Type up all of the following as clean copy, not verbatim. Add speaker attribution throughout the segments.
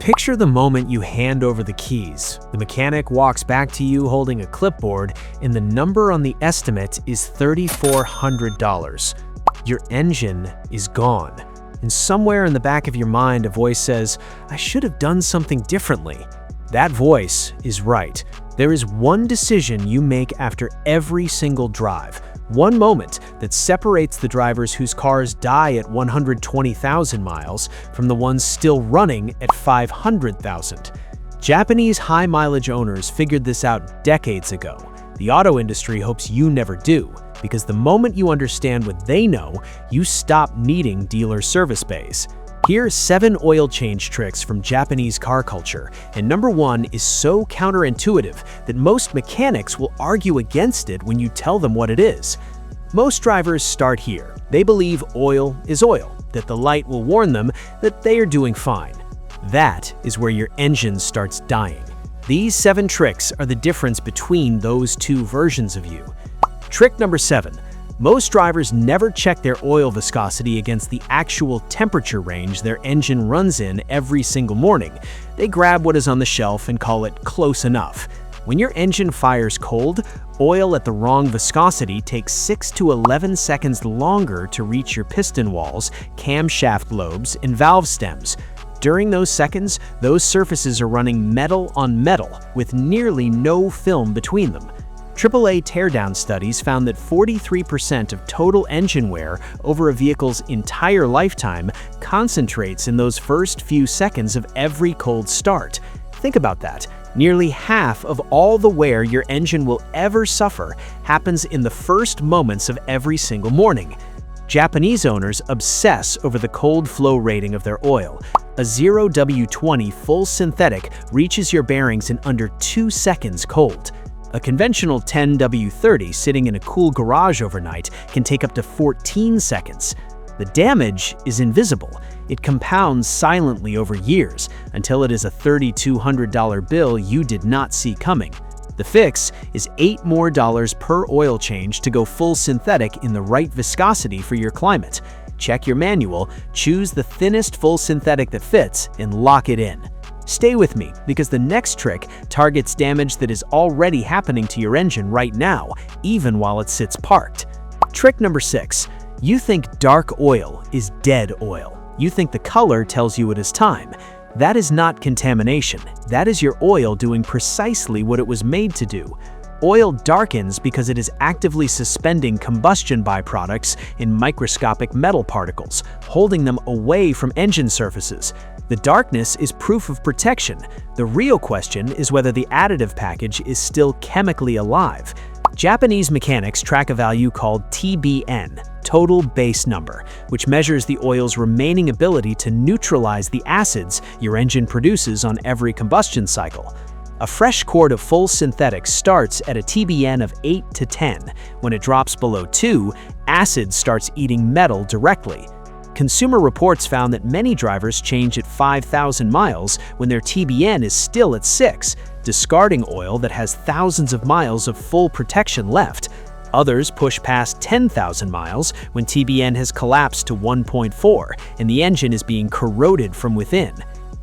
Speaker 1: Picture the moment you hand over the keys. The mechanic walks back to you holding a clipboard, and the number on the estimate is $3,400. Your engine is gone. And somewhere in the back of your mind, a voice says, "I should have done something differently." That voice is right. There is one decision you make after every single drive. One moment that separates the drivers whose cars die at 120,000 miles from the ones still running at 500,000. Japanese high-mileage owners figured this out decades ago. The auto industry hopes you never do, because the moment you understand what they know, you stop needing dealer service bays. Here are 7 oil change tricks from Japanese car culture, and number 1 is so counterintuitive that most mechanics will argue against it when you tell them what it is. Most drivers start here. They believe oil is oil, that the light will warn them that they are doing fine. That is where your engine starts dying. These 7 tricks are the difference between those two versions of you. Trick number 7. Most drivers never check their oil viscosity against the actual temperature range their engine runs in every single morning. They grab what is on the shelf and call it close enough. When your engine fires cold, oil at the wrong viscosity takes 6 to 11 seconds longer to reach your piston walls, camshaft lobes, and valve stems. During those seconds, those surfaces are running metal on metal with nearly no film between them. AAA teardown studies found that 43% of total engine wear over a vehicle's entire lifetime concentrates in those first few seconds of every cold start. Think about that. Nearly half of all the wear your engine will ever suffer happens in the first moments of every single morning. Japanese owners obsess over the cold flow rating of their oil. A 0W20 full synthetic reaches your bearings in under 2 seconds cold. A conventional 10W30 sitting in a cool garage overnight can take up to 14 seconds. The damage is invisible. It compounds silently over years until it is a $3,200 bill you did not see coming. The fix is $8 more per oil change to go full synthetic in the right viscosity for your climate. Check your manual, choose the thinnest full synthetic that fits, and lock it in. Stay with me, because the next trick targets damage that is already happening to your engine right now, even while it sits parked. Trick number 6. You think dark oil is dead oil. You think the color tells you it is time. That is not contamination. That is your oil doing precisely what it was made to do. Oil darkens because it is actively suspending combustion byproducts in microscopic metal particles, holding them away from engine surfaces. The darkness is proof of protection. The real question is whether the additive package is still chemically alive. Japanese mechanics track a value called TBN, total base number, which measures the oil's remaining ability to neutralize the acids your engine produces on every combustion cycle. A fresh quart of full synthetic starts at a TBN of 8 to 10. When it drops below 2, acid starts eating metal directly. Consumer Reports found that many drivers change at 5,000 miles when their TBN is still at 6, discarding oil that has thousands of miles of full protection left. Others push past 10,000 miles when TBN has collapsed to 1.4 and the engine is being corroded from within.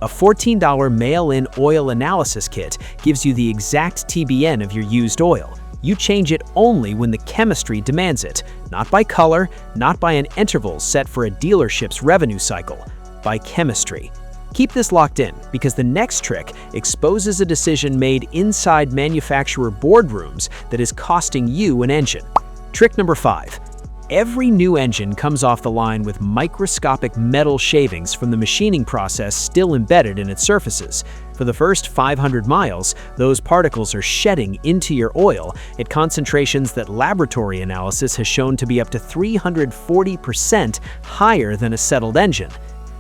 Speaker 1: A $14 mail-in oil analysis kit gives you the exact TBN of your used oil. You change it only when the chemistry demands it, not by color, not by an interval set for a dealership's revenue cycle, by chemistry. Keep this locked in, because the next trick exposes a decision made inside manufacturer boardrooms that is costing you an engine. Trick number 5. Every new engine comes off the line with microscopic metal shavings from the machining process still embedded in its surfaces. For the first 500 miles, those particles are shedding into your oil at concentrations that laboratory analysis has shown to be up to 340% higher than a settled engine.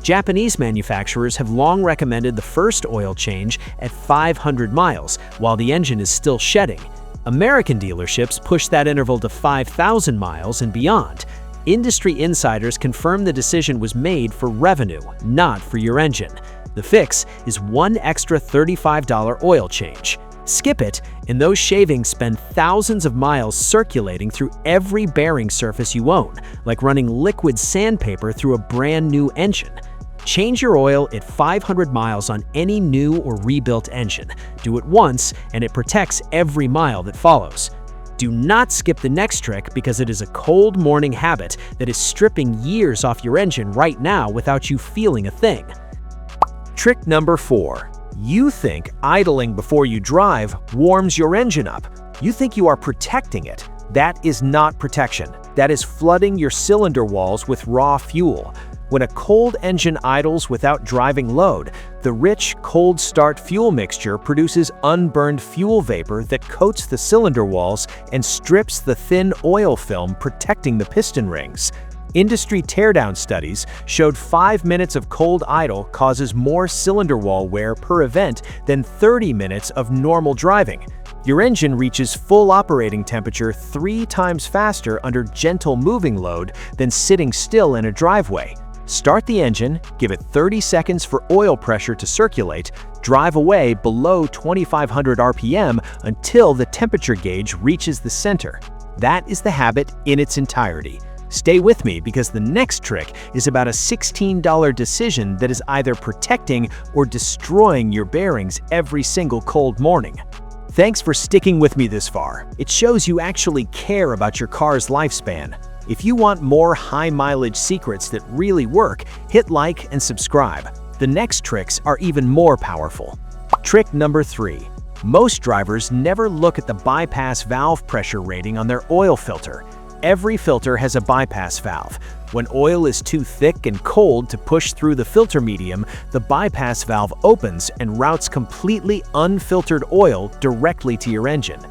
Speaker 1: Japanese manufacturers have long recommended the first oil change at 500 miles while the engine is still shedding. American dealerships push that interval to 5,000 miles and beyond. Industry insiders confirm the decision was made for revenue, not for your engine. The fix is one extra $35 oil change. Skip it, and those shavings spend thousands of miles circulating through every bearing surface you own, like running liquid sandpaper through a brand new engine. Change your oil at 500 miles on any new or rebuilt engine. Do it once, and it protects every mile that follows. Do not skip the next trick because it is a cold morning habit that is stripping years off your engine right now without you feeling a thing. Trick number 4. You think idling before you drive warms your engine up. You think you are protecting it. That is not protection. That is flooding your cylinder walls with raw fuel. When a cold engine idles without driving load, the rich, cold start fuel mixture produces unburned fuel vapor that coats the cylinder walls and strips the thin oil film protecting the piston rings. Industry teardown studies showed 5 minutes of cold idle causes more cylinder wall wear per event than 30 minutes of normal driving. Your engine reaches full operating temperature 3 times faster under gentle moving load than sitting still in a driveway. Start the engine, give it 30 seconds for oil pressure to circulate, drive away below 2,500 RPM until the temperature gauge reaches the center. That is the habit in its entirety. Stay with me because the next trick is about a $16 decision that is either protecting or destroying your bearings every single cold morning. Thanks for sticking with me this far. It shows you actually care about your car's lifespan. If you want more high-mileage secrets that really work, hit like and subscribe. The next tricks are even more powerful. Trick number 3. Most drivers never look at the bypass valve pressure rating on their oil filter. Every filter has a bypass valve. When oil is too thick and cold to push through the filter medium, the bypass valve opens and routes completely unfiltered oil directly to your engine.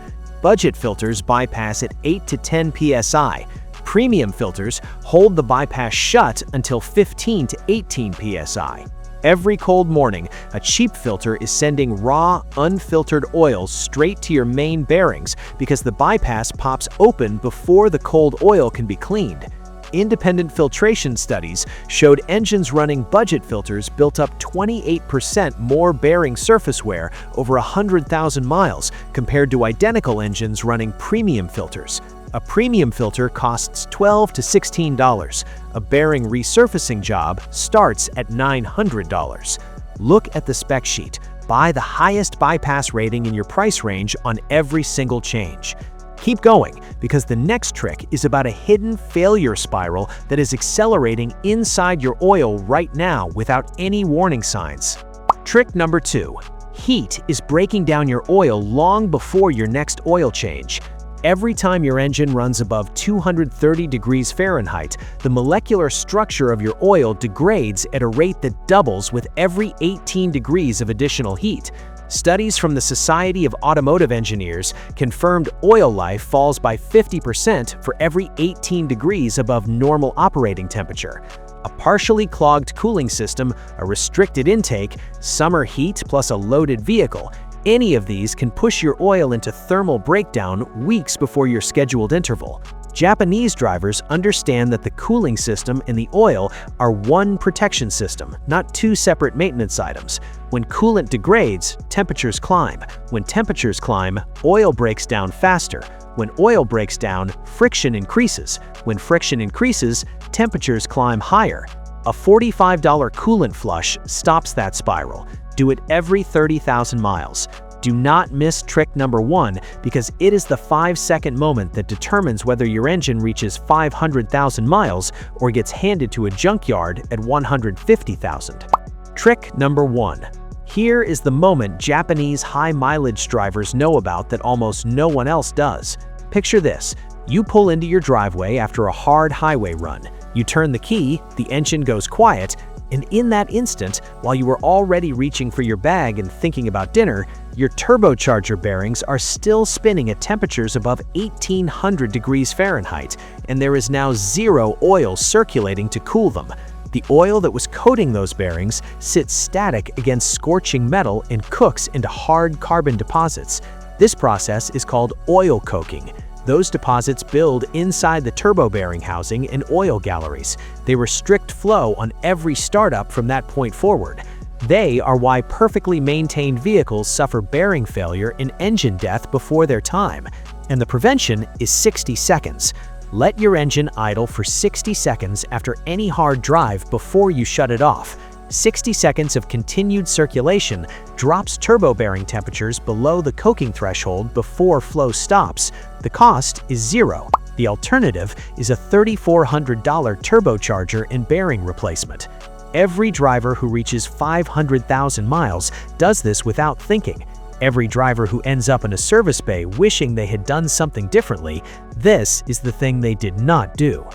Speaker 1: Budget filters bypass at 8 to 10 psi. Premium filters hold the bypass shut until 15 to 18 psi. Every cold morning, a cheap filter is sending raw, unfiltered oil straight to your main bearings because the bypass pops open before the cold oil can be cleaned. Independent filtration studies showed engines running budget filters built up 28% more bearing surface wear over 100,000 miles compared to identical engines running premium filters. A premium filter costs $12 to $16. A bearing resurfacing job starts at $900. Look at the spec sheet. Buy the highest bypass rating in your price range on every single change. Keep going, because the next trick is about a hidden failure spiral that is accelerating inside your oil right now without any warning signs. Trick number 2. Heat is breaking down your oil long before your next oil change. Every time your engine runs above 230 degrees Fahrenheit, the molecular structure of your oil degrades at a rate that doubles with every 18 degrees of additional heat. Studies from the Society of Automotive Engineers confirmed oil life falls by 50% for every 18 degrees above normal operating temperature. A partially clogged cooling system, a restricted intake, summer heat plus a loaded vehicle, any of these can push your oil into thermal breakdown weeks before your scheduled interval. Japanese drivers understand that the cooling system and the oil are one protection system, not 2 separate maintenance items. When coolant degrades, temperatures climb. When temperatures climb, oil breaks down faster. When oil breaks down, friction increases. When friction increases, temperatures climb higher. A $45 coolant flush stops that spiral. Do it every 30,000 miles. Do not miss trick number 1 because it is the 5-second moment that determines whether your engine reaches 500,000 miles or gets handed to a junkyard at 150,000. Trick number 1. Here is the moment Japanese high-mileage drivers know about that almost no one else does. Picture this. You pull into your driveway after a hard highway run. You turn the key, the engine goes quiet, and in that instant, while you were already reaching for your bag and thinking about dinner, your turbocharger bearings are still spinning at temperatures above 1800 degrees Fahrenheit, and there is now zero oil circulating to cool them. The oil that was coating those bearings sits static against scorching metal and cooks into hard carbon deposits. This process is called oil coking. Those deposits build inside the turbo bearing housing and oil galleries. They restrict flow on every startup from that point forward. They are why perfectly maintained vehicles suffer bearing failure and engine death before their time. And the prevention is 60 seconds. Let your engine idle for 60 seconds after any hard drive before you shut it off. 60 seconds of continued circulation drops turbo bearing temperatures below the coking threshold before flow stops. The cost is zero. The alternative is a $3,400 turbocharger and bearing replacement. Every driver who reaches 500,000 miles does this without thinking. Every driver who ends up in a service bay wishing they had done something differently, this is the thing they did not do.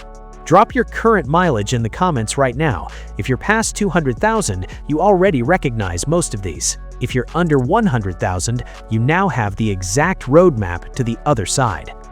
Speaker 1: Drop your current mileage in the comments right now. If you're past 200,000, you already recognize most of these. If you're under 100,000, you now have the exact roadmap to the other side.